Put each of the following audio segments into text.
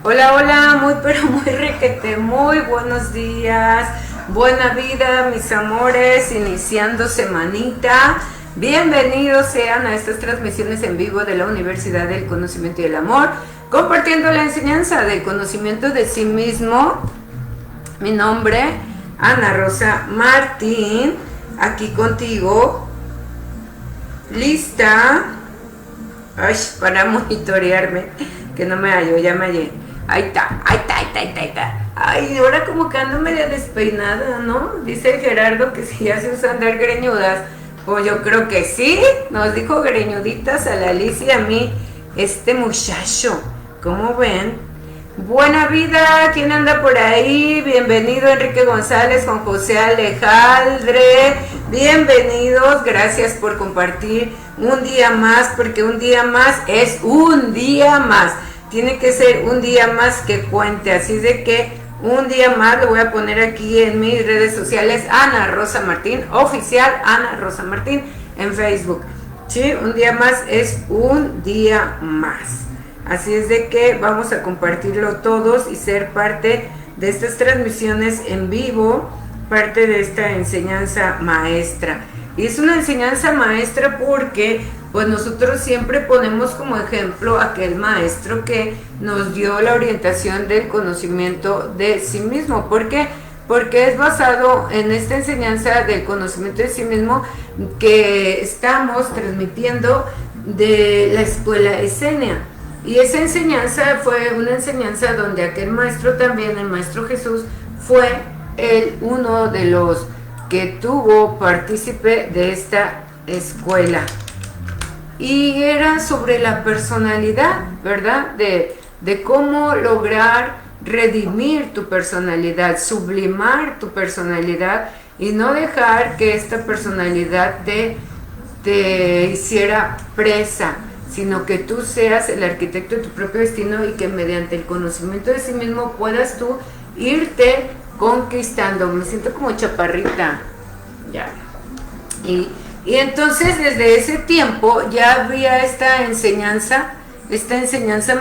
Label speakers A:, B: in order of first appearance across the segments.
A: Hola, hola, muy pero muy requete, muy buenos días, buena vida, mis amores, iniciando semanita. Bienvenidos sean a estas transmisiones en vivo de la Universidad del Conocimiento y el Amor, compartiendo la enseñanza del conocimiento de sí mismo. Mi nombre, Ana Rosa Martín, aquí contigo, lista, ay, para monitorearme, que no me hallo, ya me hallé. Ahí está, ahí está, ahí está, ahí está, ahí está. Ay, ahora como que ando media despeinada, ¿no? Dice el Gerardo que si ya se usa andar greñudas. Pues yo creo que sí. Nos dijo greñuditas a la Alicia y a mí este muchacho. ¿Cómo ven? Buena vida, ¿quién anda por ahí? Bienvenido Enrique González, Juan José Alejandre. Bienvenidos, gracias por compartir un día más, porque un día más es un día más. Tiene que ser un día más que cuente, así de que un día más lo voy a poner aquí en mis redes sociales, Ana Rosa Martín, oficial Ana Rosa Martín en Facebook. Sí, un día más es un día más. Así es de que vamos a compartirlo todos y ser parte de estas transmisiones en vivo, parte de esta enseñanza maestra. Y es una enseñanza maestra porque pues nosotros siempre ponemos como ejemplo a aquel maestro que nos dio la orientación del conocimiento de sí mismo. ¿Por qué? Porque es basado en esta enseñanza del conocimiento de sí mismo que estamos transmitiendo de la escuela esenia. Y esa enseñanza fue una enseñanza donde aquel maestro también, el maestro Jesús, fue uno de los que tuvo partícipe de esta escuela. Y era sobre la personalidad, ¿verdad? De cómo lograr redimir tu personalidad, sublimar tu personalidad y no dejar que esta personalidad te hiciera presa, sino que tú seas el arquitecto de tu propio destino y que mediante el conocimiento de sí mismo puedas tú irte conquistando. Me siento como chaparrita, ya. Y entonces desde ese tiempo ya había esta enseñanza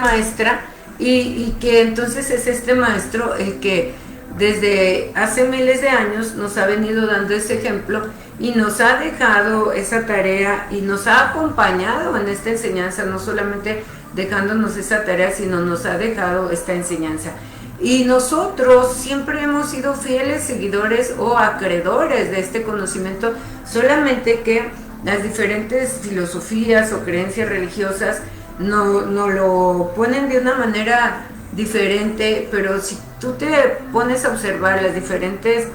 A: maestra y que entonces es este maestro el que desde hace miles de años nos ha venido dando ese ejemplo y nos ha dejado esa tarea y nos ha acompañado en esta enseñanza, no solamente dejándonos esa tarea, sino nos ha dejado esta enseñanza. Y nosotros siempre hemos sido fieles seguidores o acreedores de este conocimiento, solamente que las diferentes filosofías o creencias religiosas no lo ponen de una manera diferente, pero si tú te pones a observar las diferentes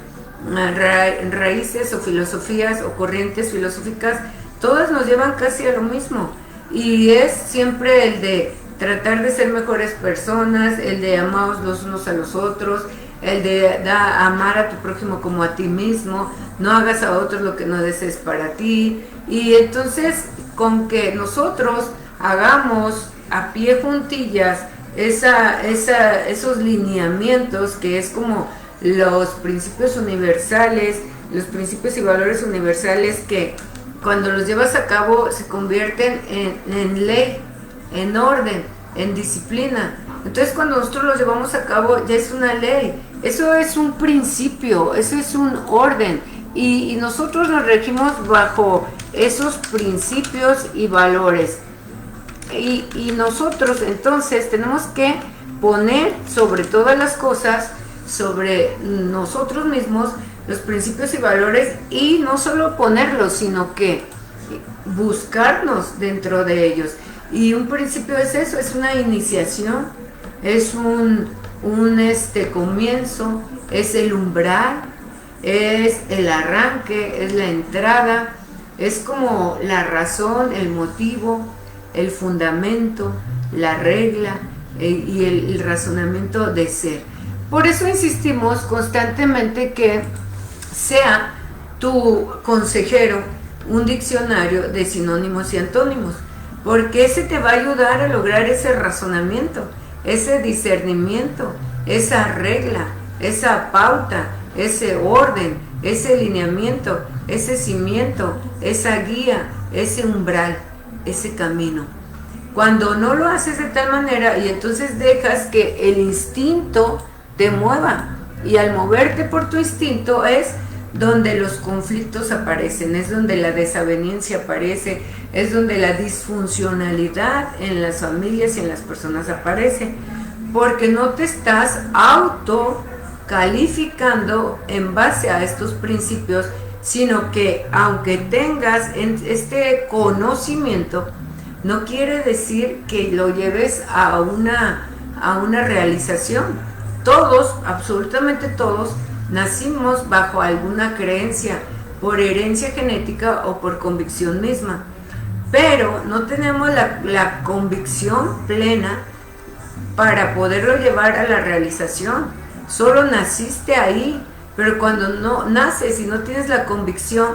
A: raíces o filosofías o corrientes filosóficas, todas nos llevan casi a lo mismo, y es siempre el de tratar de ser mejores personas, el de amaos los unos a los otros, el de amar a tu prójimo como a ti mismo, no hagas a otros lo que no desees para ti. Y entonces con que nosotros hagamos a pie juntillas esos lineamientos, que es como los principios universales, los principios y valores universales, que cuando los llevas a cabo se convierten en ley, en orden, en disciplina. Entonces cuando nosotros los llevamos a cabo ya es una ley, eso es un principio, eso es un orden, y nosotros nos regimos bajo esos principios y valores. Y nosotros entonces tenemos que poner sobre todas las cosas, sobre nosotros mismos, los principios y valores, y no solo ponerlos, sino que buscarnos dentro de ellos. Y un principio es eso, es una iniciación, es un comienzo, es el umbral, es el arranque, es la entrada, es como la razón, el motivo, el fundamento, la regla y el razonamiento de ser. Por eso insistimos constantemente que sea tu consejero un diccionario de sinónimos y antónimos, porque ese te va a ayudar a lograr ese razonamiento, ese discernimiento, esa regla, esa pauta, ese orden, ese lineamiento, ese cimiento, esa guía, ese umbral, ese camino. Cuando no lo haces de tal manera y entonces dejas que el instinto te mueva, y al moverte por tu instinto es donde los conflictos aparecen, es donde la desaveniencia aparece, es donde la disfuncionalidad en las familias y en las personas aparece, porque no te estás auto calificando en base a estos principios, sino que aunque tengas este conocimiento, no quiere decir que lo lleves a una realización. Todos, absolutamente todos, nacimos bajo alguna creencia, por herencia genética o por convicción misma, pero no tenemos la convicción plena para poderlo llevar a la realización. Solo naciste ahí, pero cuando no naces y no tienes la convicción,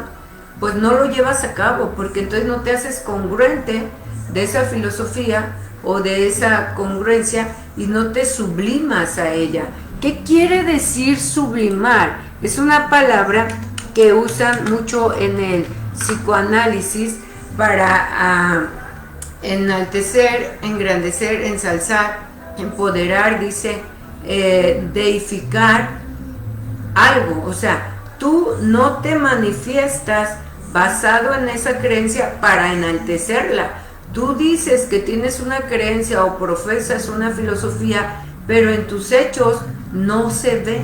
A: pues no lo llevas a cabo, porque entonces no te haces congruente de esa filosofía o de esa congruencia y no te sublimas a ella. ¿Qué quiere decir sublimar? Es una palabra que usan mucho en el psicoanálisis para enaltecer, engrandecer, ensalzar, empoderar, dice, deificar algo. O sea, tú no te manifiestas basado en esa creencia para enaltecerla. Tú dices que tienes una creencia o profesas una filosofía, pero en tus hechos no se ve,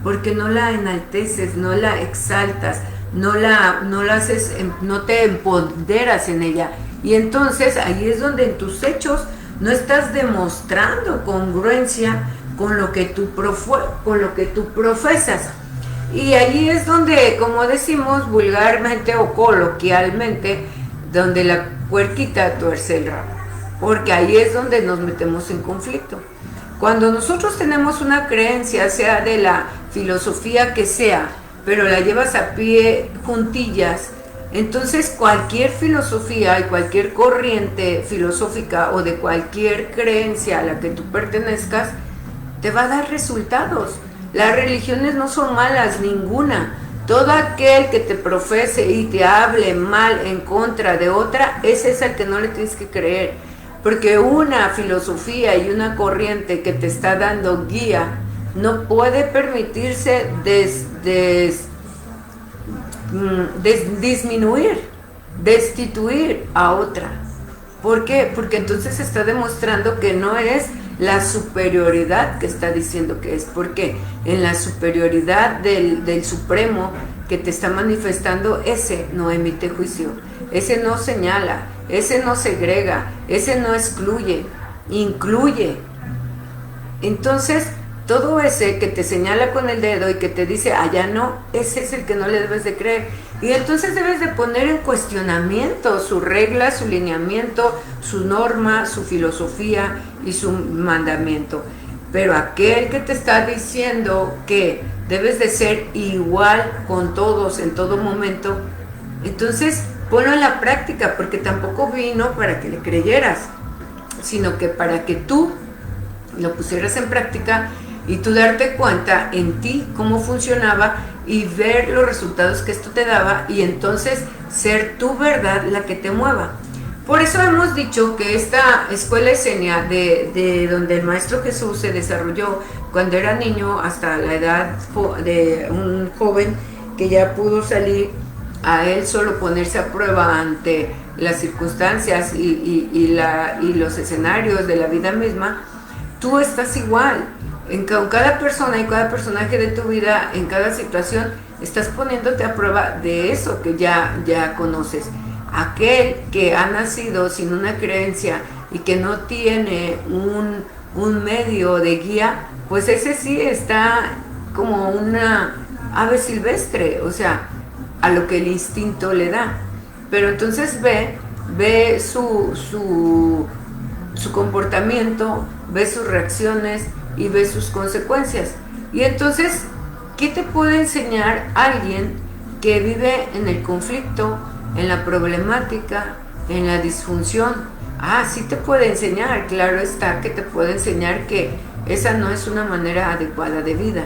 A: porque no la enalteces, no la exaltas, no la haces, no te empoderas en ella. Y entonces ahí es donde en tus hechos no estás demostrando congruencia con lo que tú profesas. Y ahí es donde, como decimos vulgarmente o coloquialmente, donde la puerquita tuerce el rabo, porque ahí es donde nos metemos en conflicto. Cuando nosotros tenemos una creencia, sea de la filosofía que sea, pero la llevas a pie juntillas, entonces cualquier filosofía y cualquier corriente filosófica o de cualquier creencia a la que tú pertenezcas te va a dar resultados. Las religiones no son malas, ninguna. Todo aquel que te profese y te hable mal en contra de otra, ese es el que no le tienes que creer. Porque una filosofía y una corriente que te está dando guía no puede permitirse disminuir, destituir a otra. ¿Por qué? Porque entonces está demostrando que no es la superioridad que está diciendo que es, porque en la superioridad del Supremo que te está manifestando, ese no emite juicio, ese no señala, ese no segrega, ese no excluye, incluye. Entonces todo ese que te señala con el dedo y que te dice allá no, ese es el que no le debes de creer. Y entonces debes de poner en cuestionamiento su regla, su lineamiento, su norma, su filosofía y su mandamiento. Pero aquel que te está diciendo que debes de ser igual con todos en todo momento, entonces ponlo en la práctica, porque tampoco vino para que le creyeras, sino que para que tú lo pusieras en práctica y tú darte cuenta en ti cómo funcionaba y ver los resultados que esto te daba, y entonces ser tu verdad la que te mueva. Por eso hemos dicho que esta escuela esenia de donde el Maestro Jesús se desarrolló cuando era niño hasta la edad de un joven que ya pudo salir, a él solo ponerse a prueba ante las circunstancias y los escenarios de la vida misma, tú estás igual. Con cada persona y cada personaje de tu vida, en cada situación, estás poniéndote a prueba de eso que ya conoces. Aquel que ha nacido sin una creencia y que no tiene un medio de guía, pues ese sí está como una ave silvestre, o sea, a lo que el instinto le da. Pero entonces ve su comportamiento, ve sus reacciones y ve sus consecuencias. Y entonces, ¿qué te puede enseñar alguien que vive en el conflicto, en la problemática, en la disfunción? Sí te puede enseñar, claro está que te puede enseñar que esa no es una manera adecuada de vida.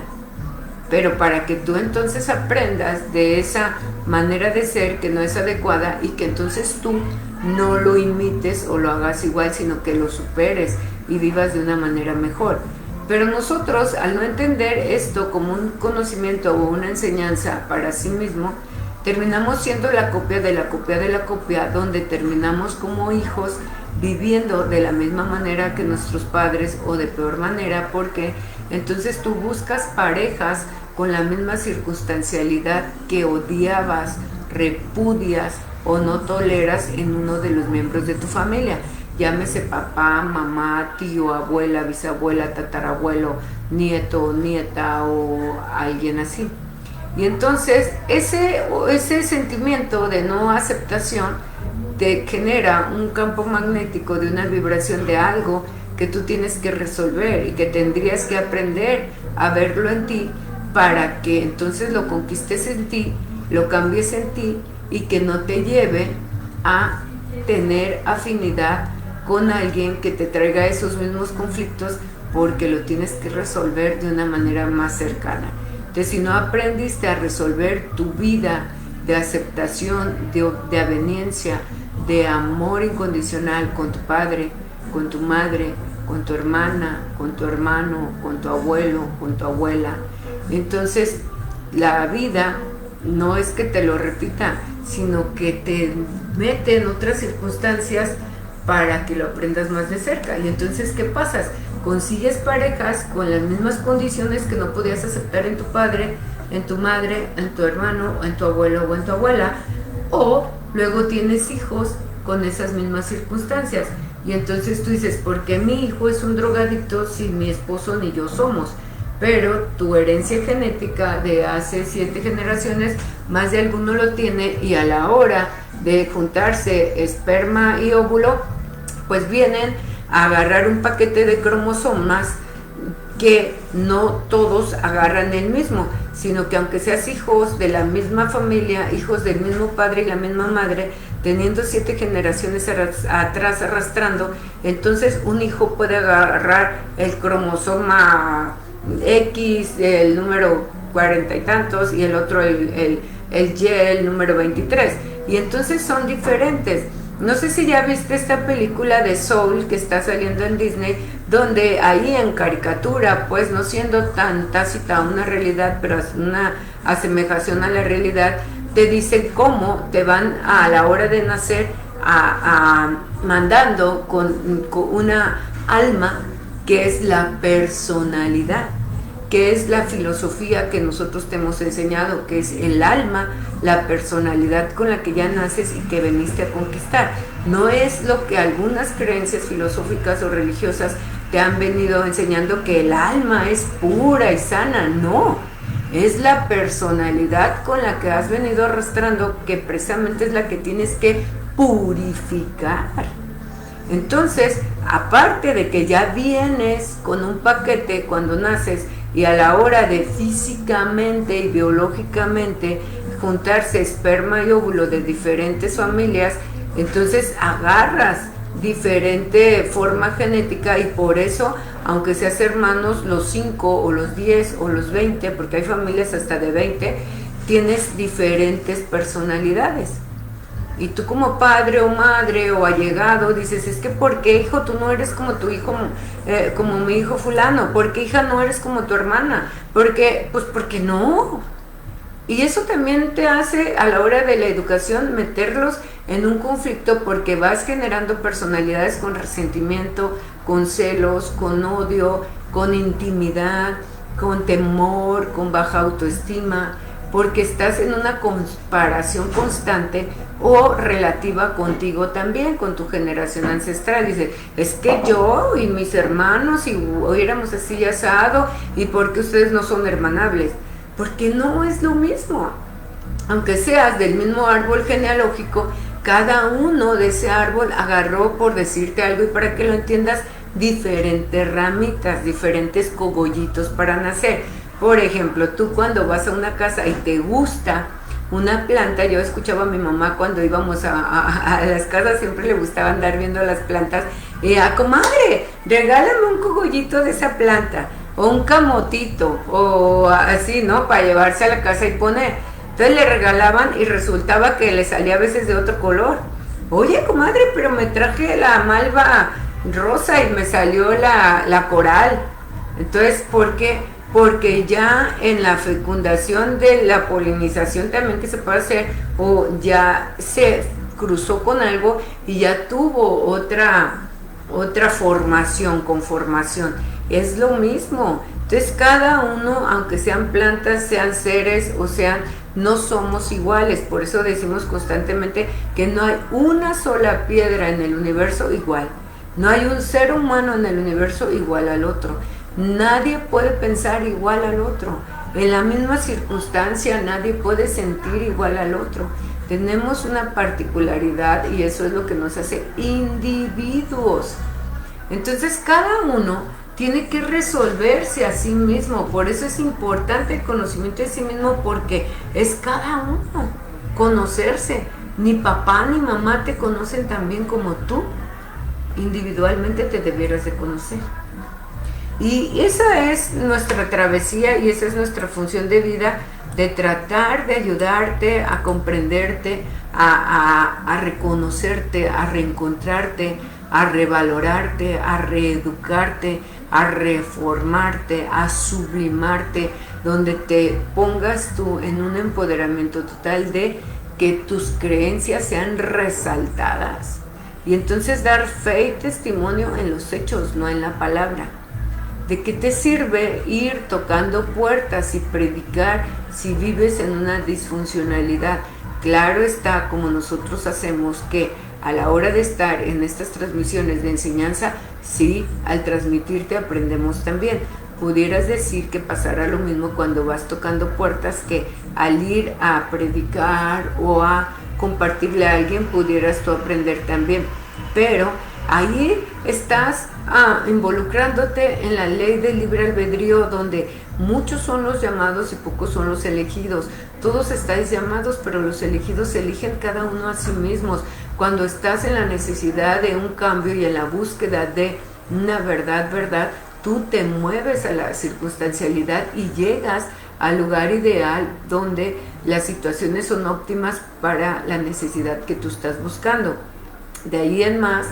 A: pero para que tú entonces aprendas de esa manera de ser que no es adecuada y que entonces tú no lo imites o lo hagas igual, sino que lo superes y vivas de una manera mejor. Pero nosotros, al no entender esto como un conocimiento o una enseñanza para sí mismo, terminamos siendo la copia de la copia de la copia, donde terminamos como hijos viviendo de la misma manera que nuestros padres o de peor manera, porque entonces tú buscas parejas con la misma circunstancialidad que odiabas, repudias o no toleras en uno de los miembros de tu familia. Llámese papá, mamá, tío, abuela, bisabuela, tatarabuelo, nieto, nieta o alguien así. Y entonces ese sentimiento de no aceptación te genera un campo magnético de una vibración de algo que tú tienes que resolver y que tendrías que aprender a verlo en ti para que entonces lo conquistes en ti, lo cambies en ti y que no te lleve a tener afinidad con alguien que te traiga esos mismos conflictos, porque lo tienes que resolver de una manera más cercana. Entonces, si no aprendiste a resolver tu vida de aceptación, de aveniencia, de amor incondicional con tu padre, con tu madre, con tu hermana, con tu hermano, con tu abuelo, con tu abuela, entonces la vida no es que te lo repita, sino que te mete en otras circunstancias para que lo aprendas más de cerca. Y entonces, ¿qué pasa? Consigues parejas con las mismas condiciones que no podías aceptar en tu padre, en tu madre, en tu hermano, en tu abuelo o en tu abuela, o luego tienes hijos con esas mismas circunstancias. Y entonces tú dices, ¿por qué mi hijo es un drogadicto si mi esposo ni yo somos? Pero tu herencia genética de hace 7 generaciones, más de alguno lo tiene, y a la hora de juntarse esperma y óvulo, pues vienen a agarrar un paquete de cromosomas que no todos agarran el mismo, sino que aunque seas hijos de la misma familia, hijos del mismo padre y la misma madre, teniendo 7 generaciones atrás arrastrando, entonces un hijo puede agarrar el cromosoma X, el número 40 y tantos, y el otro el Y, el número 23, y entonces son diferentes. No sé si ya viste esta película de Soul que está saliendo en Disney, donde ahí en caricatura, pues no siendo tan tácita una realidad, pero una asemejación a la realidad, te dicen cómo te van a la hora de nacer mandando con una alma que es la personalidad, que es la filosofía que nosotros te hemos enseñado, que es el alma, la personalidad con la que ya naces y que veniste a conquistar. No es lo que algunas creencias filosóficas o religiosas te han venido enseñando, que el alma es pura y sana. No, es la personalidad con la que has venido arrastrando, que precisamente es la que tienes que purificar. Entonces, aparte de que ya vienes con un paquete cuando naces, y a la hora de físicamente y biológicamente juntarse esperma y óvulo de diferentes familias, entonces agarras diferente forma genética, y por eso, aunque seas hermanos los 5 o los 10 o los 20, porque hay familias hasta de 20, tienes diferentes personalidades. Y tú como padre o madre o allegado dices, es que ¿por qué, hijo, tú no eres como tu hijo, como mi hijo fulano? ¿Por qué, hija, no eres como tu hermana? ¿Por qué? Pues porque no. Y eso también te hace, a la hora de la educación, meterlos en un conflicto, porque vas generando personalidades con resentimiento, con celos, con odio, con intimidad, con temor, con baja autoestima, porque estás en una comparación constante o relativa contigo también, con tu generación ancestral. Dice, es que yo y mis hermanos, y éramos así asado, y ¿por qué ustedes no son hermanables? Porque no es lo mismo. Aunque seas del mismo árbol genealógico, cada uno de ese árbol agarró, por decirte algo y para que lo entiendas, diferentes ramitas, diferentes cogollitos para nacer. Por ejemplo, tú cuando vas a una casa y te gusta una planta, yo escuchaba a mi mamá cuando íbamos a las casas, siempre le gustaba andar viendo las plantas, y comadre, regálame un cogollito de esa planta. o un camotito, o así, ¿no? Para llevarse a la casa y poner. Entonces le regalaban y resultaba que le salía a veces de otro color. Oye, comadre, pero me traje la malva rosa y me salió la coral. Entonces, ¿por qué? Porque ya en la fecundación de la polinización también que se puede hacer, o ya se cruzó con algo y ya tuvo otra formación, conformación. Es lo mismo. Entonces cada uno, aunque sean plantas, sean seres o sean, no somos iguales. Por eso decimos constantemente que no hay una sola piedra en el universo igual. No hay un ser humano en el universo igual al otro. Nadie puede pensar igual al otro. En la misma circunstancia nadie puede sentir igual al otro. Tenemos una particularidad y eso es lo que nos hace individuos. Entonces cada uno tiene que resolverse a sí mismo. Por eso es importante el conocimiento de sí mismo, porque es cada uno conocerse. Ni papá ni mamá te conocen tan bien como tú. Individualmente te debieras de conocer. Y esa es nuestra travesía y esa es nuestra función de vida, de tratar de ayudarte a comprenderte, a reconocerte, a reencontrarte, a revalorarte, a reeducarte, a reformarte, a sublimarte, donde te pongas tú en un empoderamiento total de que tus creencias sean resaltadas. Y entonces dar fe y testimonio en los hechos, no en la palabra. ¿De qué te sirve ir tocando puertas y predicar si vives en una disfuncionalidad? Claro está, como nosotros hacemos, que a la hora de estar en estas transmisiones de enseñanza, sí, al transmitirte aprendemos también. Pudieras decir que pasará lo mismo cuando vas tocando puertas, que al ir a predicar o a compartirle a alguien pudieras tú aprender también. Pero ahí estás involucrándote en la ley del libre albedrío, donde muchos son los llamados y pocos son los elegidos. Todos estáis llamados, pero los elegidos eligen cada uno a sí mismos. Cuando estás en la necesidad de un cambio y en la búsqueda de una verdad, tú te mueves a la circunstancialidad y llegas al lugar ideal donde las situaciones son óptimas para la necesidad que tú estás buscando. De ahí en más,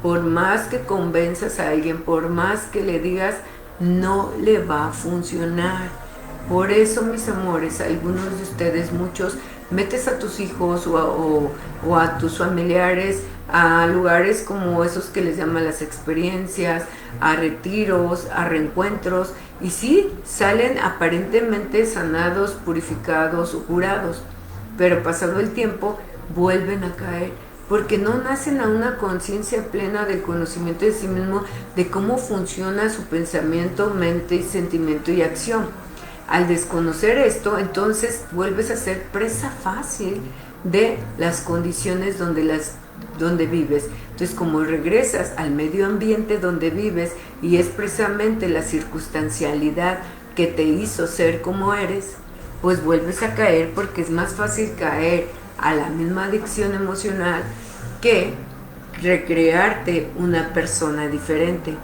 A: por más que convenzas a alguien, por más que le digas, no le va a funcionar. Por eso, mis amores, algunos de ustedes, muchos, metes a tus hijos o a tus familiares a lugares como esos que les llaman las experiencias, a retiros, a reencuentros, y sí, salen aparentemente sanados, purificados o curados, pero pasado el tiempo vuelven a caer, porque no nacen a una conciencia plena del conocimiento de sí mismo, de cómo funciona su pensamiento, mente, sentimiento y acción. Al desconocer esto, entonces vuelves a ser presa fácil de las condiciones donde vives. Entonces, como regresas al medio ambiente donde vives y es precisamente la circunstancialidad que te hizo ser como eres, pues vuelves a caer, porque es más fácil caer a la misma adicción emocional que recrearte una persona diferente.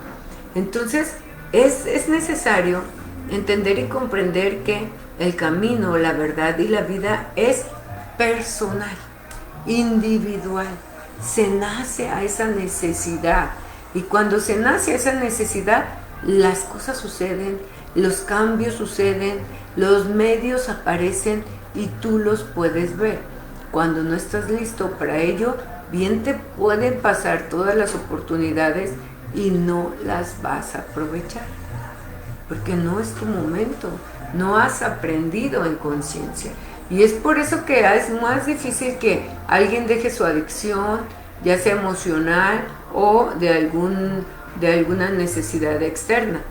A: Entonces es necesario entender y comprender que el camino, la verdad y la vida es personal, individual. Se nace a esa necesidad, y cuando se nace a esa necesidad, las cosas suceden, los cambios suceden, los medios aparecen y tú los puedes ver. Cuando no estás listo para ello, bien te pueden pasar todas las oportunidades y no las vas a aprovechar, porque no es tu momento, no has aprendido en conciencia. Y es por eso que es más difícil que alguien deje su adicción, ya sea emocional o de alguna necesidad externa,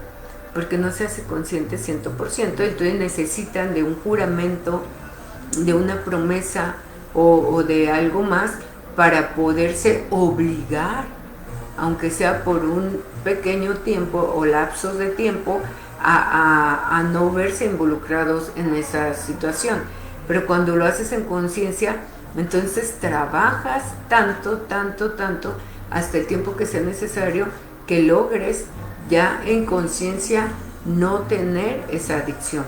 A: porque no se hace consciente 100%. Entonces necesitan de un juramento, de una promesa o de algo más para poderse obligar, aunque sea por un pequeño tiempo o lapsos de tiempo, a no verse involucrados en esa situación. Pero cuando lo haces en conciencia, entonces trabajas tanto, hasta el tiempo que sea necesario, que logres ya en conciencia no tener esa adicción,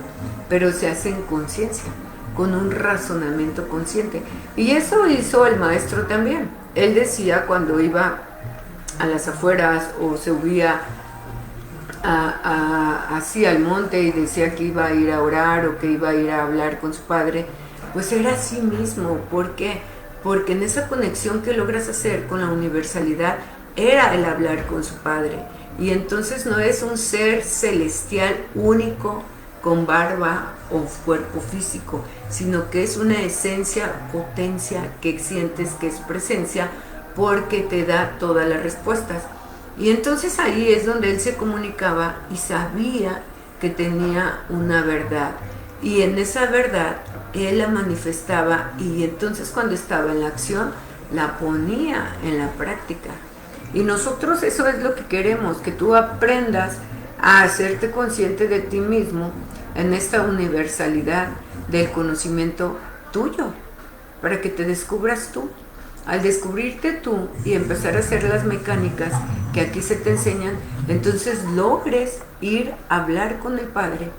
A: pero se hace en conciencia, con un razonamiento consciente. Y eso hizo el maestro también. Él decía cuando iba a las afueras o se subía así al monte y decía que iba a ir a orar o que iba a ir a hablar con su padre, pues era así mismo. ¿Por qué? Porque en esa conexión que logras hacer con la universalidad era el hablar con su padre. Y entonces no es un ser celestial único con barba o cuerpo físico, sino que es una esencia, potencia que sientes que es presencia, porque te da todas las respuestas. Y entonces ahí es donde él se comunicaba y sabía que tenía una verdad. Y en esa verdad él la manifestaba, y entonces cuando estaba en la acción la ponía en la práctica. Y nosotros eso es lo que queremos, que tú aprendas a hacerte consciente de ti mismo en esta universalidad del conocimiento tuyo, para que te descubras tú. Al descubrirte tú y empezar a hacer las mecánicas que aquí se te enseñan, entonces logres ir a hablar con el Padre,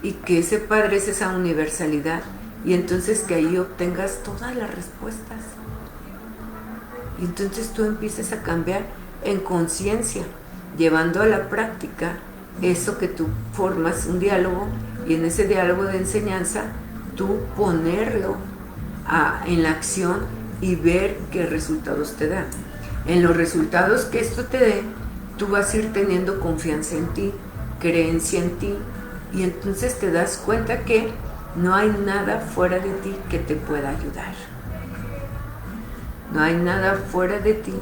A: y que ese Padre es esa universalidad, y entonces que ahí obtengas todas las respuestas. Y entonces tú empieces a cambiar en conciencia, llevando a la práctica eso que tú formas un diálogo, y en ese diálogo de enseñanza tú ponerlo en la acción y ver qué resultados te da. En los resultados que esto te dé, tú vas a ir teniendo confianza en ti, creencia en ti, y entonces te das cuenta que no hay nada fuera de ti que te pueda ayudar. No hay nada fuera de ti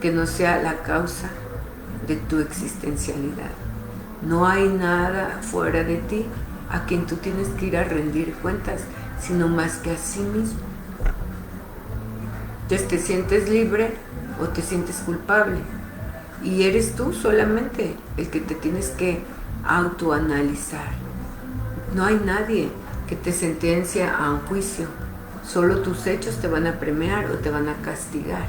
A: que no sea la causa de tu existencialidad. No hay nada fuera de ti a quien tú tienes que ir a rendir cuentas, sino más que a sí mismo. Entonces te sientes libre o te sientes culpable, y eres tú solamente el que te tienes que autoanalizar. No hay nadie que te sentencia a un juicio, solo tus hechos te van a premiar o te van a castigar.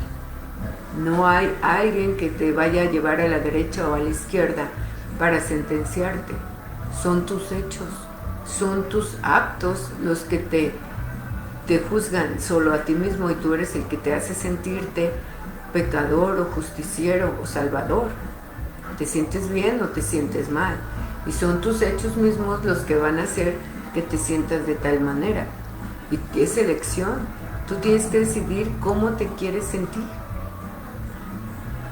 A: No hay alguien que te vaya a llevar a la derecha o a la izquierda para sentenciarte. Son tus hechos, son tus actos los que te juzgan solo a ti mismo, y tú eres el que te hace sentirte pecador o justiciero o salvador. Te sientes bien o te sientes mal, y son tus hechos mismos los que van a hacer que te sientas de tal manera. Y es elección, tú tienes que decidir cómo te quieres sentir.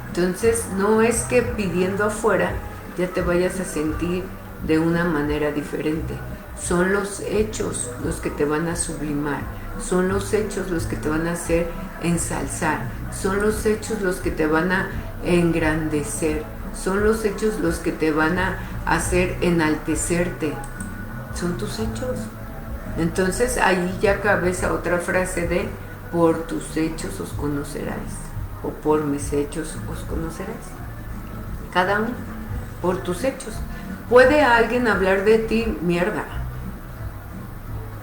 A: Entonces no es que pidiendo afuera ya te vayas a sentir de una manera diferente. Son los hechos los que te van a sublimar, son los hechos los que te van a hacer ensalzar, son los hechos los que te van a engrandecer, son los hechos los que te van a hacer enaltecerte. Son tus hechos. Entonces ahí ya cabeza otra frase de: por tus hechos os conoceráis, o por mis hechos os conoceráis. Cada uno, por tus hechos. Puede alguien hablar de ti mierda,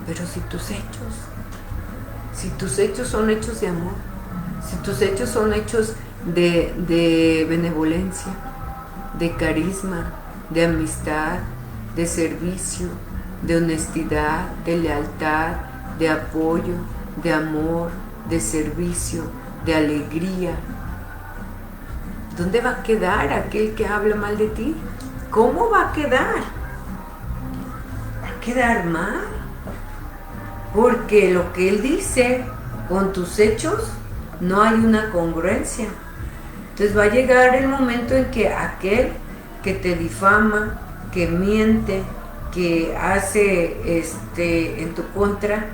A: pero si tus hechos son hechos de amor, si tus hechos son hechos de benevolencia, de carisma, de amistad, de servicio, de honestidad, de lealtad, de apoyo, de amor, de servicio, de alegría, ¿dónde va a quedar aquel que habla mal de ti? ¿Cómo va a quedar? Va a quedar mal, porque lo que él dice con tus hechos no hay una congruencia. Entonces va a llegar el momento en que aquel que te difama, que miente, que hace en tu contra,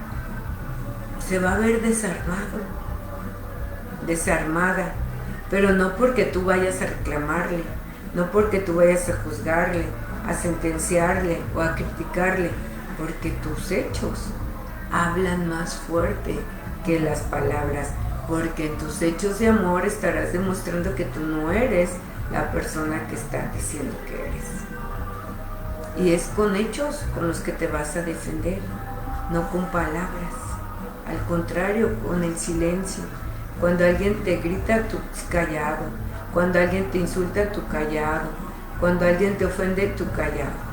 A: se va a ver desarmado, desarmada, pero no porque tú vayas a reclamarle, no porque tú vayas a juzgarle, a sentenciarle o a criticarle, porque tus hechos hablan más fuerte que las palabras, porque en tus hechos de amor estarás demostrando que tú no eres la persona que está diciendo que eres. Y es con hechos con los que te vas a defender, no con palabras. Al contrario, con el silencio. Cuando alguien te grita, tú callado. Cuando alguien te insulta, tú callado. cuando alguien te ofende, tú callado.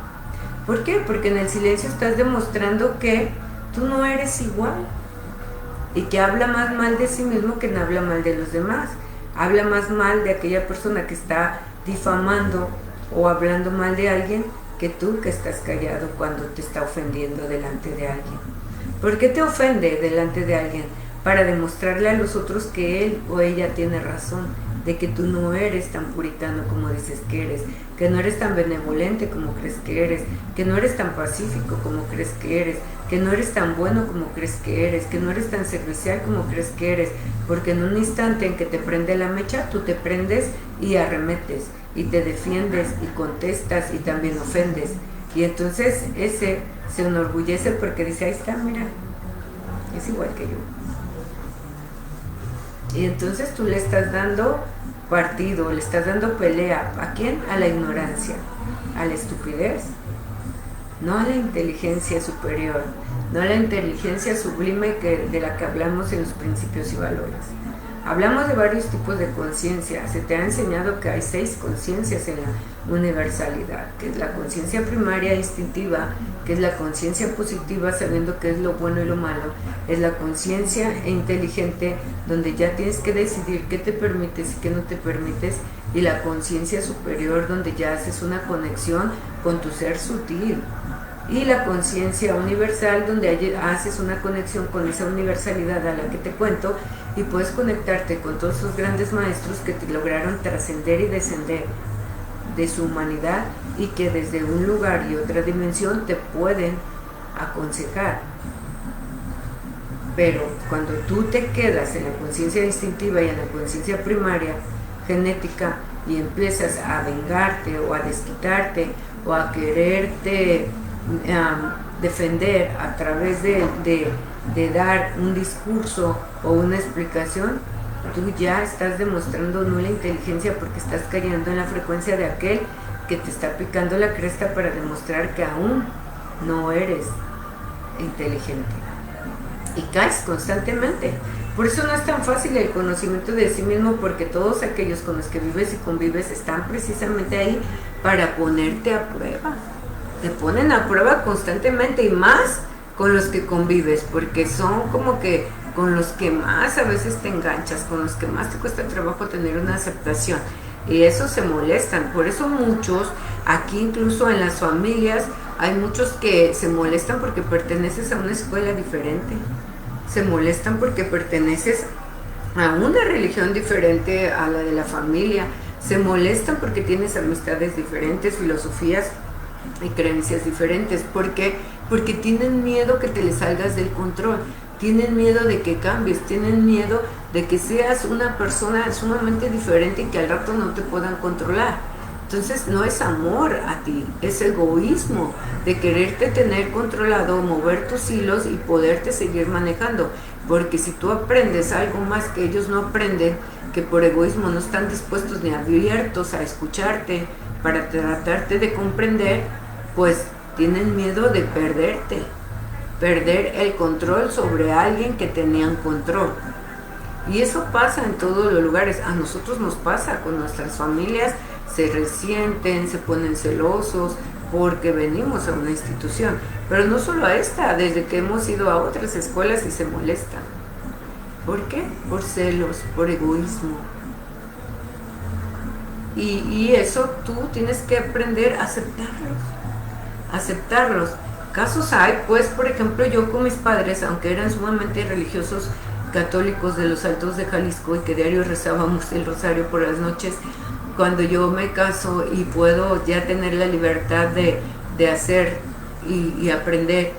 A: ¿Por qué? Porque en el silencio estás demostrando que tú no eres igual y que habla más mal de sí mismo que no habla mal de los demás. Habla más mal de aquella persona que está difamando o hablando mal de alguien que tú que estás callado cuando te está ofendiendo delante de alguien. ¿Por qué te ofende delante de alguien? Para demostrarle a los otros que él o ella tiene razón, de que tú no eres tan puritano como dices que eres, que no eres tan benevolente como crees que eres, que no eres tan pacífico como crees que eres, que no eres tan bueno como crees que eres, que no eres tan servicial como crees que eres, porque en un instante en que te prende la mecha, tú te prendes y arremetes, y te defiendes, y contestas, y también ofendes. Y entonces ese se enorgullece porque dice, ahí está, mira, es igual que yo. Y entonces tú le estás dando partido, le estás dando pelea. ¿A quién? A la ignorancia, a la estupidez, no a la inteligencia superior, no a la inteligencia sublime de la que hablamos en los principios y valores. Hablamos de varios tipos de conciencia. Se te ha enseñado que hay 6 conciencias en la universalidad, que es la conciencia primaria instintiva, que es la conciencia positiva sabiendo qué es lo bueno y lo malo, es la conciencia inteligente donde ya tienes que decidir qué te permites y qué no te permites, y la conciencia superior donde ya haces una conexión con tu ser sutil, y la conciencia universal donde haces una conexión con esa universalidad a la que te cuento y puedes conectarte con todos esos grandes maestros que te lograron trascender y descender de su humanidad y que desde un lugar y otra dimensión te pueden aconsejar. Pero cuando tú te quedas en la conciencia instintiva y en la conciencia primaria genética y empiezas a vengarte o a desquitarte o a quererte defender a través de dar un discurso o una explicación, tú ya estás demostrando nula inteligencia porque estás cayendo en la frecuencia de aquel que te está picando la cresta para demostrar que aún no eres inteligente. Y caes constantemente. Por eso no es tan fácil el conocimiento de sí mismo, porque todos aquellos con los que vives y convives están precisamente ahí para ponerte a prueba. Te ponen a prueba constantemente, y más con los que convives, porque son como que con los que más a veces te enganchas, con los que más te cuesta trabajo tener una aceptación, y eso se molestan. Por eso muchos, aquí incluso en las familias, hay muchos que se molestan porque perteneces a una escuela diferente, se molestan porque perteneces a una religión diferente a la de la familia, se molestan porque tienes amistades diferentes, filosofías y creencias diferentes. ¿Por qué? Porque tienen miedo que te le salgas del control, tienen miedo de que cambies, tienen miedo de que seas una persona sumamente diferente y que al rato no te puedan controlar. Entonces no es amor a ti, es egoísmo de quererte tener controlado, mover tus hilos y poderte seguir manejando. Porque si tú aprendes algo más que ellos no aprenden, que por egoísmo no están dispuestos ni abiertos a escucharte para tratarte de comprender, pues tienen miedo de perderte, perder el control sobre alguien que tenían control. Y eso pasa en todos los lugares. A nosotros nos pasa con nuestras familias, se resienten, se ponen celosos porque venimos a una institución, pero no solo a esta, desde que hemos ido a otras escuelas y se molestan. ¿Por qué? Por celos, por egoísmo. Y eso tú tienes que aprender a aceptarlos. Casos hay, pues, por ejemplo, yo con mis padres, aunque eran sumamente religiosos católicos de los Altos de Jalisco y que diario rezábamos el rosario por las noches, cuando yo me caso y puedo ya tener la libertad de hacer y aprender,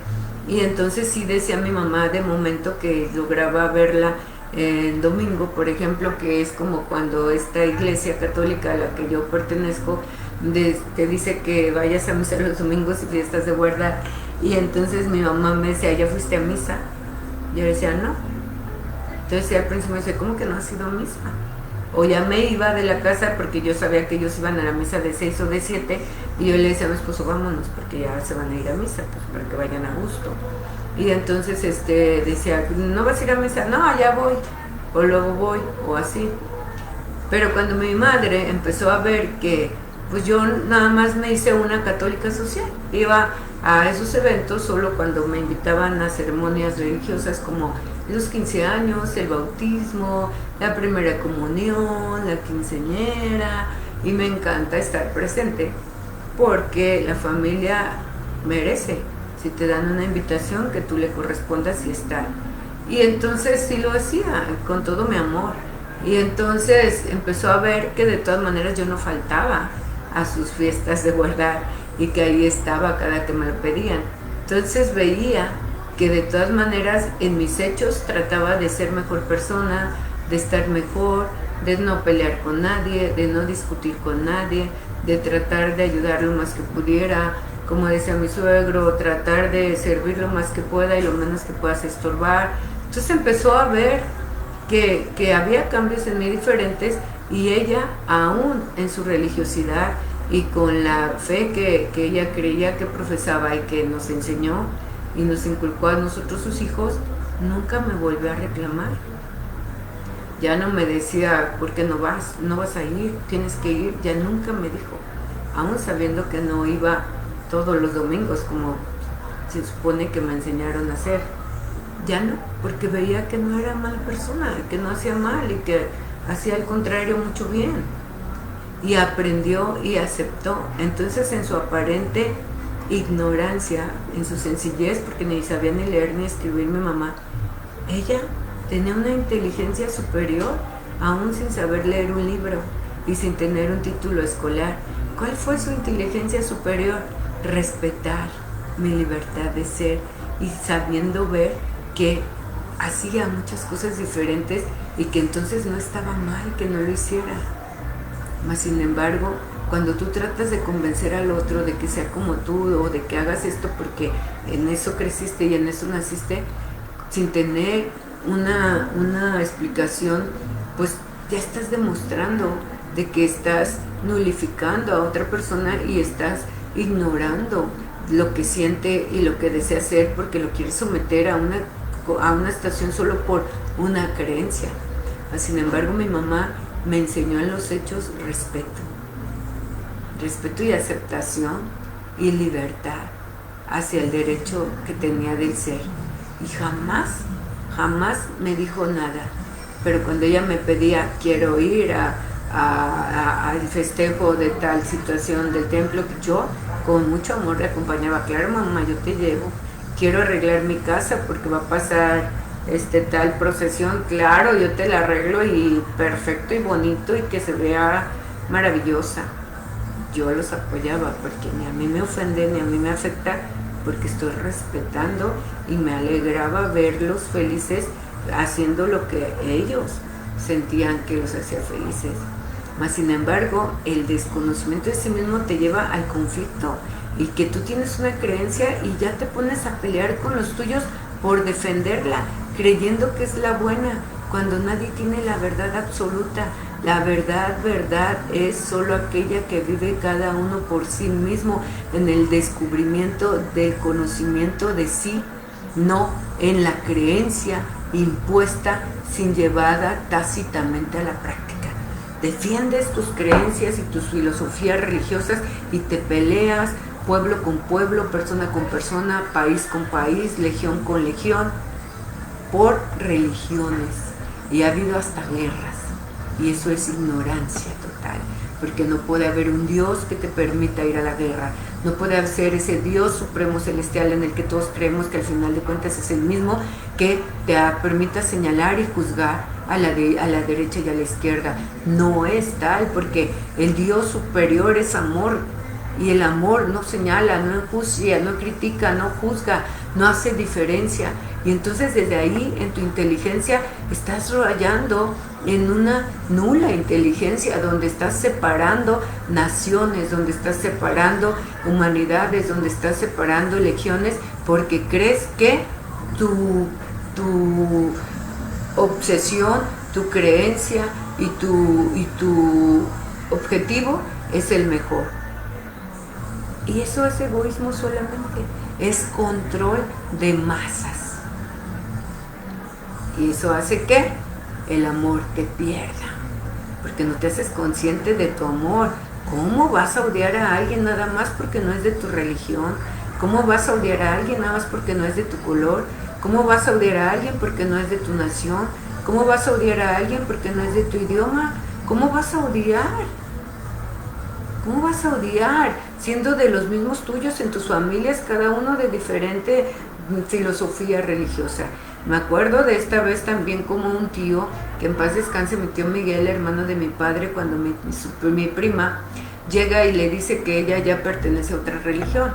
A: y entonces sí decía mi mamá de momento que lograba verla en domingo, por ejemplo, que es como cuando esta iglesia católica a la que yo pertenezco te dice que vayas a misa los domingos y fiestas de guardar, y entonces mi mamá me decía, ¿ya fuiste a misa? Yo decía, no. Entonces al principio me decía, ¿cómo que no has ido a misa? O ya me iba de la casa porque yo sabía que ellos iban a la misa de 6 o de 7, y yo le decía a mi esposo, vámonos porque ya se van a ir a misa, pues para que vayan a gusto. Y entonces decía, ¿no vas a ir a misa? No, ya voy, o luego voy, o así. Pero cuando mi madre empezó a ver que pues yo nada más me hice una católica social. Iba a esos eventos solo cuando me invitaban a ceremonias religiosas como los 15 años, el bautismo, la primera comunión, la quinceañera, y me encanta estar presente porque la familia merece, si te dan una invitación, que tú le correspondas y estar. Y entonces sí lo hacía con todo mi amor. Y entonces empezó a ver que de todas maneras yo no faltaba a sus fiestas de guardar y que ahí estaba cada que me lo pedían. Entonces veía que de todas maneras en mis hechos trataba de ser mejor persona, de estar mejor, de no pelear con nadie, de no discutir con nadie, de tratar de ayudar lo más que pudiera, como decía mi suegro, tratar de servir lo más que pueda y lo menos que puedas estorbar. Entonces empezó a ver que había cambios en mí diferentes, y ella, aún en su religiosidad y con la fe que ella creía que profesaba y que nos enseñó y nos inculcó a nosotros sus hijos, nunca me volvió a reclamar. Ya no me decía, ¿por qué no vas? No vas a ir, tienes que ir. Ya nunca me dijo, aún sabiendo que no iba todos los domingos como se supone que me enseñaron a hacer. Ya no, porque veía que no era mala persona, que no hacía mal y que hacía al contrario mucho bien. Y aprendió y aceptó. Entonces, en su aparente ignorancia, en su sencillez, porque ni sabía ni leer ni escribir mi mamá, ella tenía una inteligencia superior, aún sin saber leer un libro y sin tener un título escolar. ¿Cuál fue su inteligencia superior? Respetar mi libertad de ser y sabiendo ver que hacía muchas cosas diferentes y que entonces no estaba mal que no lo hiciera. Mas sin embargo, cuando tú tratas de convencer al otro de que sea como tú o de que hagas esto porque en eso creciste y en eso naciste, sin tener una explicación, pues ya estás demostrando de que estás nulificando a otra persona y estás ignorando lo que siente y lo que desea hacer porque lo quieres someter a una situación solo por una creencia. Sin embargo, mi mamá me enseñó en los hechos respeto y aceptación y libertad hacia el derecho que tenía del ser, y jamás me dijo nada. Pero cuando ella me pedía, quiero ir al festejo de tal situación del templo, yo con mucho amor le acompañaba. Claro, mamá, yo te llevo. Quiero arreglar mi casa porque va a pasar tal procesión. Claro, yo te la arreglo y perfecto y bonito y que se vea maravillosa. Yo los apoyaba porque ni a mí me ofende ni a mí me afecta, porque estoy respetando, y me alegraba verlos felices haciendo lo que ellos sentían que los hacía felices. Mas sin embargo, el desconocimiento de sí mismo te lleva al conflicto, y que tú tienes una creencia y ya te pones a pelear con los tuyos por defenderla, creyendo que es la buena, cuando nadie tiene la verdad absoluta. La verdad es solo aquella que vive cada uno por sí mismo en el descubrimiento del conocimiento de sí, no en la creencia impuesta sin llevada tácitamente a la práctica. Defiendes tus creencias y tus filosofías religiosas y te peleas pueblo con pueblo, persona con persona, país con país, legión con legión, por religiones, y ha habido hasta guerras, y eso es ignorancia total, porque no puede haber un Dios que te permita ir a la guerra, no puede ser ese Dios supremo celestial en el que todos creemos que al final de cuentas es el mismo, que te permita señalar y juzgar a la derecha y a la izquierda. No es tal, porque el Dios superior es amor, y el amor no señala, no enjuicia, no critica, no juzga, no hace diferencia. Y entonces desde ahí, en tu inteligencia, estás rayando en una nula inteligencia, donde estás separando naciones, donde estás separando humanidades, donde estás separando legiones, porque crees que tu obsesión, tu creencia y tu objetivo es el mejor. Y eso es egoísmo solamente, es control de masas. Y eso hace que el amor te pierda, porque no te haces consciente de tu amor ¿Cómo vas a odiar a alguien nada más porque no es de tu religión? ¿Cómo vas a odiar a alguien nada más porque no es de tu color? ¿Cómo vas a odiar a alguien porque no es de tu nación? ¿Cómo vas a odiar a alguien porque no es de tu idioma? ¿Cómo vas a odiar? ¿Cómo vas a odiar siendo de los mismos tuyos en tus familias, cada uno de diferente filosofía religiosa? Me acuerdo de esta vez también como un tío, que en paz descanse, mi tío Miguel, hermano de mi padre, cuando mi prima llega y le dice que ella ya pertenece a otra religión.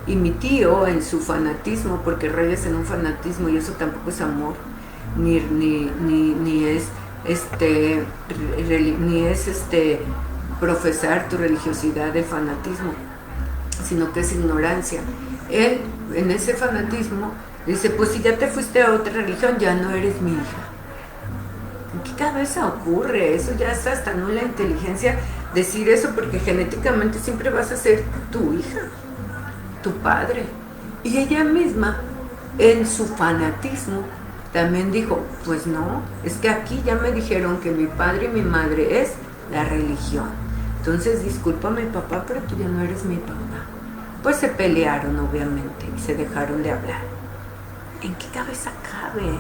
A: Y mi tío, en su fanatismo, porque reyes en un fanatismo, y eso tampoco es amor, ni es profesar tu religiosidad de fanatismo, sino que es ignorancia. Él, en ese fanatismo, dice, pues si ya te fuiste a otra religión, ya no eres mi hija. ¿En qué cabeza ocurre? Eso ya está hasta nula inteligencia decir eso, porque genéticamente siempre vas a ser tu hija, tu padre. Y ella misma, en su fanatismo, también dijo, pues no, es que aquí ya me dijeron que mi padre y mi madre es la religión. Entonces, discúlpame papá, pero tú ya no eres mi papá. Pues se pelearon, obviamente, y se dejaron de hablar. ¿En qué cabeza cabe?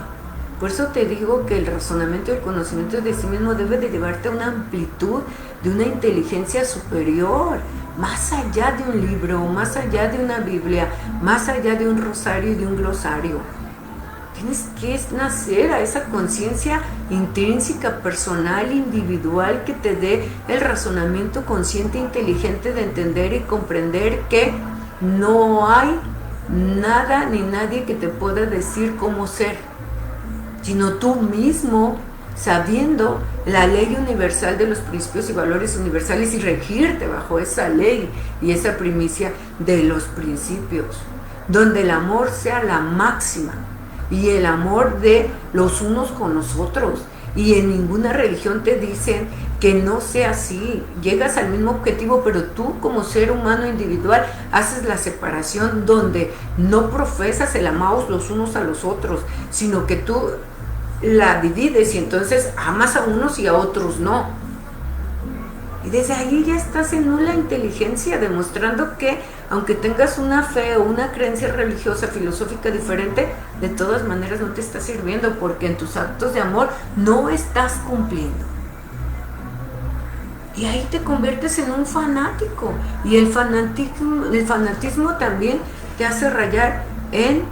A: Por eso te digo que el razonamiento y el conocimiento de sí mismo debe de llevarte a una amplitud, de una inteligencia superior, más allá de un libro, más allá de una Biblia, más allá de un rosario y de un glosario. Tienes que nacer a esa conciencia intrínseca, personal, individual, que te dé el razonamiento consciente e inteligente de entender y comprender que no hay nada ni nadie que te pueda decir cómo ser, sino tú mismo, sabiendo la ley universal de los principios y valores universales, y regirte bajo esa ley y esa primicia de los principios, donde el amor sea la máxima, y el amor de los unos con los otros. Y en ninguna religión te dicen que no sea así. Llegas al mismo objetivo, pero tú como ser humano individual haces la separación, donde no profesas el amaos los unos a los otros, sino que tú la divides y entonces amas a unos y a otros no. Y desde ahí ya estás en nula inteligencia, demostrando que aunque tengas una fe o una creencia religiosa, filosófica diferente, de todas maneras no te está sirviendo, porque en tus actos de amor no estás cumpliendo. Y ahí te conviertes en un fanático. Y el fanatismo también te hace rayar en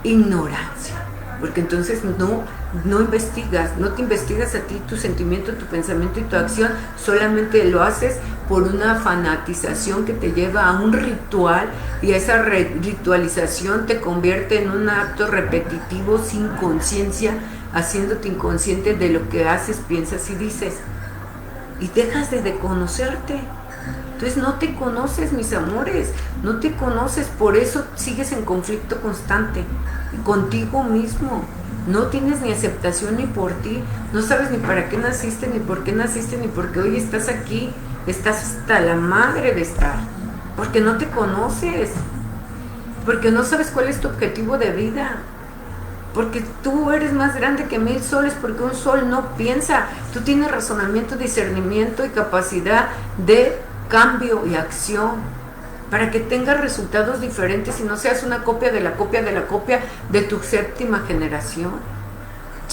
A: ignorancia, porque entonces no investigas, no te investigas a ti, tu sentimiento, tu pensamiento y tu acción, solamente lo haces por una fanatización que te lleva a un ritual, y esa ritualización te convierte en un acto repetitivo sin conciencia, haciéndote inconsciente de lo que haces, piensas y dices, y dejas de conocerte. Entonces no te conoces, mis amores, no te conoces, por eso sigues en conflicto constante contigo mismo. No tienes ni aceptación ni por ti, no sabes ni para qué naciste, ni por qué naciste, ni por qué hoy estás aquí, estás hasta la madre de estar, porque no te conoces, porque no sabes cuál es tu objetivo de vida, porque tú eres más grande que 1000 soles, porque un sol no piensa, tú tienes razonamiento, discernimiento y capacidad de cambio y acción, para que tengas resultados diferentes y no seas una copia de la copia de la copia de tu séptima generación.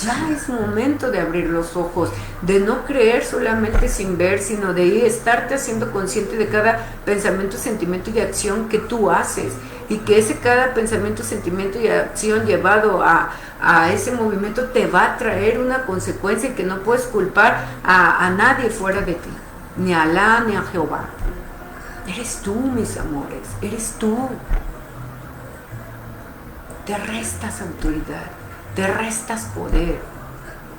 A: Ya es momento de abrir los ojos, de no creer solamente sin ver, sino de estarte haciendo consciente de cada pensamiento, sentimiento y acción que tú haces, y que ese cada pensamiento, sentimiento y acción llevado a ese movimiento te va a traer una consecuencia, y que no puedes culpar a nadie fuera de ti, ni a Alá ni a Jehová. Eres tú, mis amores, eres tú. Te restas autoridad, te restas poder,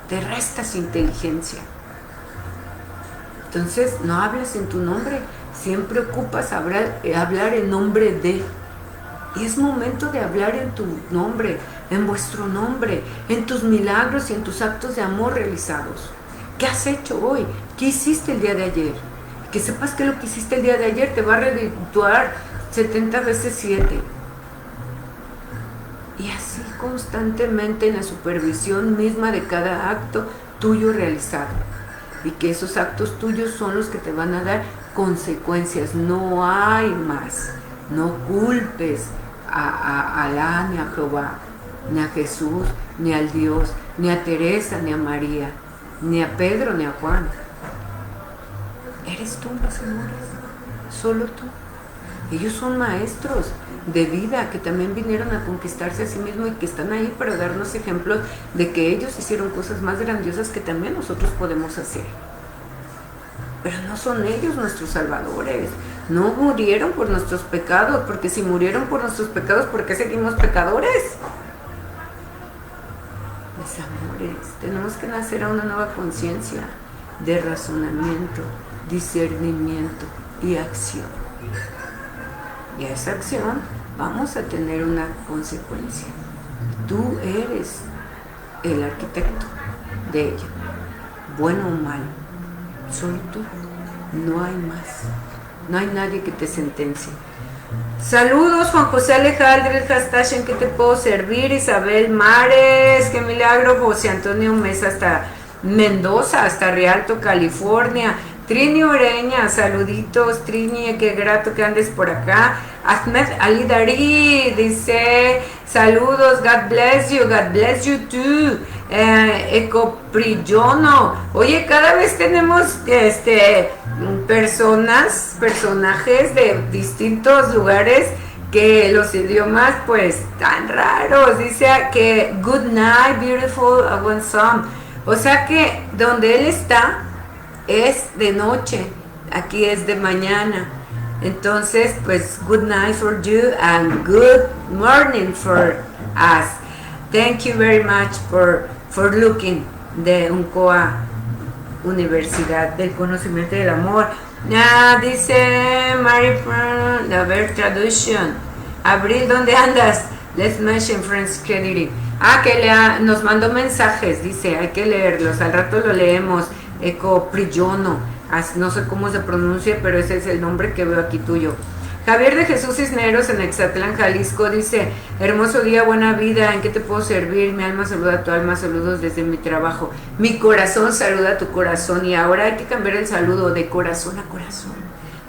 A: te restas inteligencia. Entonces no hablas en tu nombre, siempre ocupas hablar en nombre de. Y es momento de hablar en tu nombre, en vuestro nombre, en tus milagros y en tus actos de amor realizados. ¿Qué has hecho hoy? ¿Qué hiciste el día de ayer? Que sepas que lo que hiciste el día de ayer te va a redituar 70 veces 7. Y así constantemente en la supervisión misma de cada acto tuyo realizado. Y que esos actos tuyos son los que te van a dar consecuencias, no hay más. No culpes a Alá, ni a Jehová, ni a Jesús, ni al Dios, ni a Teresa, ni a María, ni a Pedro, ni a Juan. Eres tú, mis amores, solo tú. Ellos son maestros de vida que también vinieron a conquistarse a sí mismos y que están ahí para darnos ejemplos de que ellos hicieron cosas más grandiosas que también nosotros podemos hacer. Pero no son ellos nuestros salvadores, no murieron por nuestros pecados, porque si murieron por nuestros pecados, ¿por qué seguimos pecadores? Mis amores, tenemos que nacer a una nueva conciencia de razonamiento, discernimiento y acción. Y a esa acción vamos a tener una consecuencia. Tú eres el arquitecto de ella, bueno o malo, solo tú, no hay más, no hay nadie que te sentencie. Saludos, Juan José Alejandro, el hashtag ¿en qué te puedo servir? Isabel Mares, qué milagro. José Antonio Mesa hasta Mendoza, hasta Rialto, California. Trini Ureña, saluditos, Trini, qué grato que andes por acá. Ahmed Ali Dari dice, saludos, God bless you too. Eco Prillono, oye, cada vez tenemos personajes de distintos lugares que los idiomas pues tan raros. Dice que good night, beautiful one song. O sea que donde él está es de noche, aquí es de mañana. Entonces, pues, good night for you and good morning for us. Thank you very much for looking de UNCOA, Universidad del Conocimiento y del Amor. Dice Mary, a ver, traducción. Abril, ¿dónde andas? Let's mention Friends Kennedy. Que nos mandó mensajes, dice, hay que leerlos, al rato lo leemos. Eco Prillono, no sé cómo se pronuncia, pero ese es el nombre que veo aquí tuyo. Javier de Jesús Cisneros en Exatlán, Jalisco, dice, hermoso día, buena vida, ¿en qué te puedo servir? Mi alma saluda a tu alma, saludos desde mi trabajo. Mi corazón saluda a tu corazón, y ahora hay que cambiar el saludo de corazón a corazón,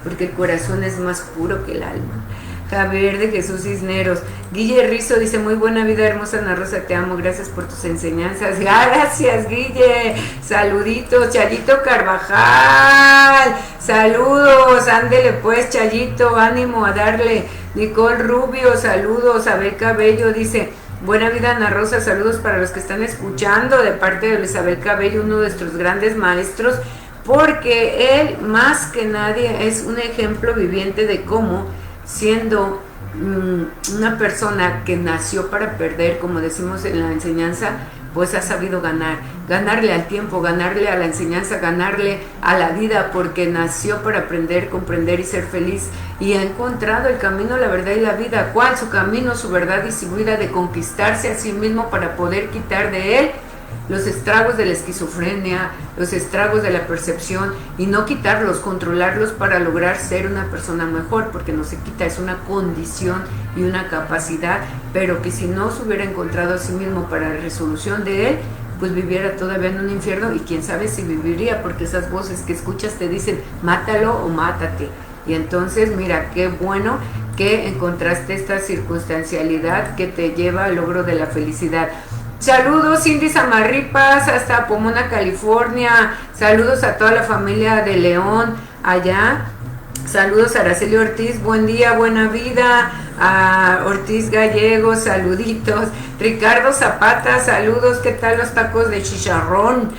A: porque el corazón es más puro que el alma. Javier de Jesús Cisneros. Guille Rizo dice, muy buena vida, hermosa Ana Rosa, te amo, gracias por tus enseñanzas. Gracias, Guille. Saluditos. Chayito Carvajal, saludos, ándele pues, Chayito, ánimo a darle. Nicole Rubio, saludos. Abel Cabello dice, buena vida, Ana Rosa, saludos para los que están escuchando de parte de Isabel Cabello, uno de nuestros grandes maestros, porque él más que nadie es un ejemplo viviente de cómo, siendo una persona que nació para perder, como decimos en la enseñanza, pues ha sabido ganarle al tiempo, ganarle a la enseñanza, ganarle a la vida, porque nació para aprender, comprender y ser feliz, y ha encontrado el camino, la verdad y la vida. ¿Cuál? Su camino, su verdad y su vida, de conquistarse a sí mismo para poder quitar de él los estragos de la esquizofrenia, los estragos de la percepción, y no quitarlos, controlarlos para lograr ser una persona mejor, porque no se quita, es una condición y una capacidad, pero que si no se hubiera encontrado a sí mismo para la resolución de él, pues viviera todavía en un infierno, y quién sabe si viviría, porque esas voces que escuchas te dicen, mátalo o mátate. Y entonces, mira, qué bueno que encontraste esta circunstancialidad que te lleva al logro de la felicidad. Saludos, Cindy Zamarripas, hasta Pomona, California. Saludos a toda la familia de León allá. Saludos a Araceli Ortiz, buen día, buena vida. A Ortiz Gallego, saluditos. Ricardo Zapata, saludos, ¿qué tal los tacos de chicharrón?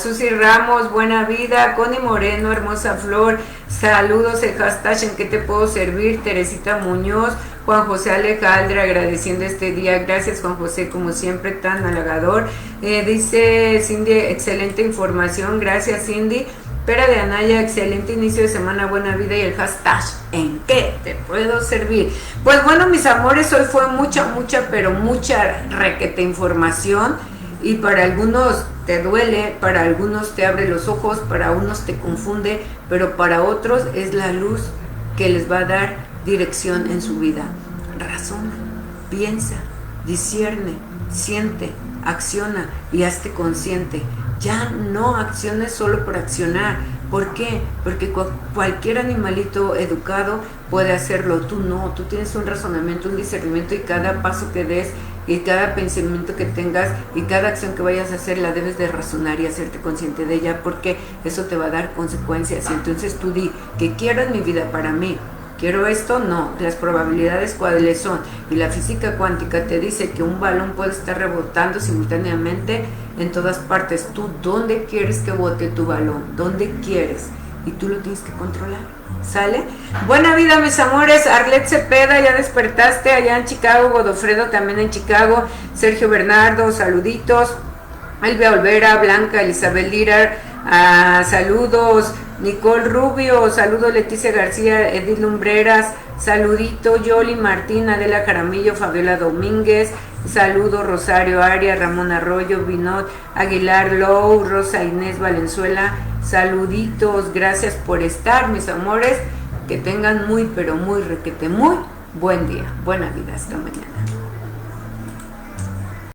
A: Susi Ramos, buena vida. Connie Moreno, hermosa flor, saludos. El hashtag ¿en qué te puedo servir? Teresita Muñoz. Juan José Alejandra, agradeciendo este día. Gracias, Juan José, como siempre, tan halagador. Dice Cindy, excelente información. Gracias, Cindy. Pera de Anaya, excelente inicio de semana, buena vida. Y el hashtag ¿en qué te puedo servir? Pues bueno, mis amores, hoy fue mucha, pero mucha requete información. Y para algunos te duele, para algunos te abre los ojos, para unos te confunde, pero para otros es la luz que les va a dar dirección en su vida. Razona, piensa, discierne, siente, acciona y hazte consciente. Ya no acciones solo por accionar, ¿Por qué? Porque cualquier animalito educado puede hacerlo, tú no, tú tienes un razonamiento, un discernimiento y cada paso que des y cada pensamiento que tengas y cada acción que vayas a hacer la debes de razonar y hacerte consciente de ella porque eso te va a dar consecuencias. Y entonces tú di, ¿qué quiero en mi vida para mí? ¿Quiero esto? No. Las probabilidades cuáles son. Y la física cuántica te dice que un balón puede estar rebotando simultáneamente en todas partes. ¿Tú dónde quieres que bote tu balón? ¿Dónde quieres? Y tú lo tienes que controlar. ¿Sale? Buena vida, mis amores. Arlet Cepeda, ya despertaste allá en Chicago. Godofredo también en Chicago. Sergio Bernardo, saluditos. Elvia Olvera, Blanca, Elizabeth Lira, saludos. Nicole Rubio, saludos. Leticia García, Edith Lumbreras, saludito. Yoli Martín, Adela Jaramillo, Fabiola Domínguez, saludos. Rosario Arias, Ramón Arroyo, Vinod Aguilar Low, Rosa Inés Valenzuela, saluditos. Gracias por estar, mis amores. Que tengan muy, pero muy requete, muy buen día. Buena vida, hasta mañana.